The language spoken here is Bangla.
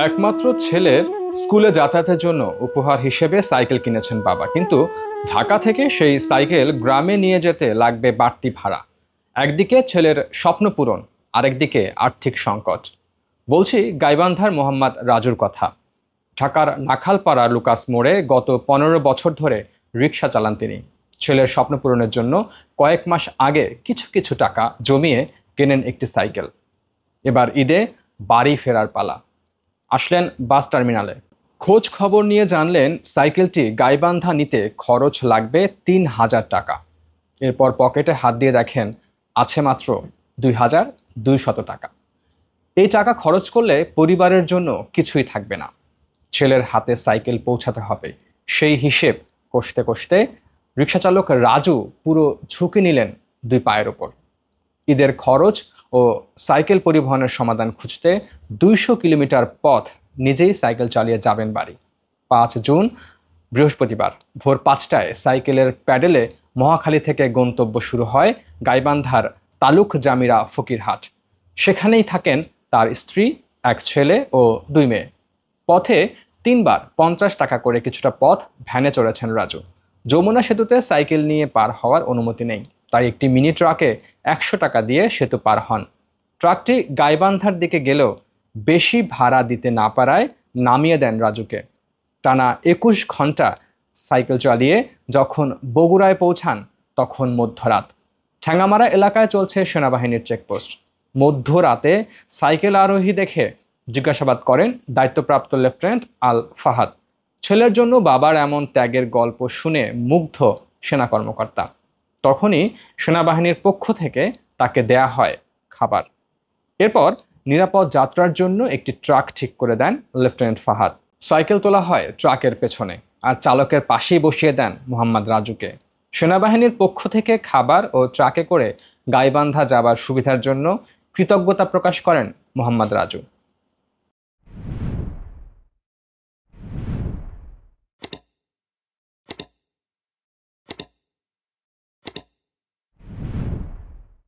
একমাত্র ছেলের স্কুলে যাতায়াতের জন্য উপহার হিসেবে সাইকেল কিনেছেন বাবা, কিন্তু ঢাকা থেকে সেই সাইকেল গ্রামে নিয়ে যেতে লাগবে বাড়তি ভাড়া। একদিকে ছেলের স্বপ্ন পূরণ, আরেকদিকে আর্থিক সংকট। বলছি গাইবান্ধার মোহাম্মদ রাজুর কথা। ঢাকার নাখালপাড়া লুকাস মোড়ে গত 15 বছর ধরে রিক্সা চালান তিনি। ছেলের স্বপ্ন পূরণের জন্য কয়েক মাস আগে কিছু কিছু টাকা জমিয়ে কেনেন একটি সাইকেল। এবার ঈদে বাড়ি ফেরার পালা। আসলেন বাস টার্মিনালে, খোঁজ খবর নিয়ে জানলেন সাইকেলটি গাইবান্ধা নিতে খরচ লাগবে 3000 টাকা। এরপর পকেটে হাত দিয়ে দেখেন আছে মাত্র 2200 টাকা। এই টাকা খরচ করলে পরিবারের জন্য কিছুই থাকবে না। ছেলের হাতে সাইকেল পৌঁছাতে হবে, সেই হিসেব কষতে কষতে রিক্সাচালক রাজু পুরো ঝুঁকি নিলেন দুই পায়ের ওপর। ঈদের খরচ ও সাইকেল পরিবহনের সমাধান খুঁজতে 200 কিলোমিটার পথ নিজেই সাইকেল চালিয়ে যাবেন বাড়ি। 5 জুন বৃহস্পতিবার ভোর 5টায় সাইকেলের প্যাডেলে মহাখালী থেকে গন্তব্য শুরু হয় গাইবান্ধার তালুক জামিরা ফকিরহাট। সেখানেই থাকেন তার স্ত্রী, এক ছেলে ও 2 মেয়ে। পথে 3বার 50 টাকা করে কিছুটা পথ ভ্যানে চড়েছেন রাজু। যমুনা সেতুতে সাইকেল নিয়ে পার হওয়ার অনুমতি নেই, তাই একটি মিনি ট্রাকে 100 টাকা দিয়ে সেতু পার হন। ট্রাকটি গাইবান্ধার দিকে গেলেও বেশি ভাড়া দিতে না পারায় নামিয়ে দেন রাজুকে। টানা 21 ঘন্টা সাইকেল চালিয়ে যখন বগুড়ায় পৌঁছান তখন মধ্যরাত। ঠ্যাঙ্গামারা এলাকায় চলছে সেনাবাহিনীর চেকপোস্ট। মধ্যরাতে সাইকেল আরোহী দেখে জিজ্ঞাসাবাদ করেন দায়িত্বপ্রাপ্ত লেফটেন্যান্ট আল ফাহাদ। ছেলের জন্য বাবার এমন ত্যাগের গল্প শুনে মুগ্ধ সেনা কর্মকর্তা। তখনই সেনাবাহিনীর পক্ষ থেকে তাকে দেয়া হয় খাবার। এরপর নিরাপদ যাত্রার জন্য একটি ট্রাক ঠিক করে দেন লেফটেন্যান্ট ফাহাদ। সাইকেল তোলা হয় ট্রাকের পেছনে, আর চালকের পাশেই বসিয়ে দেন মোহাম্মদ রাজুকে। সেনাবাহিনীর পক্ষ থেকে খাবার ও ট্রাকে করে গাইবান্ধা যাবার সুবিধার জন্য কৃতজ্ঞতা প্রকাশ করেন মোহাম্মদ রাজু।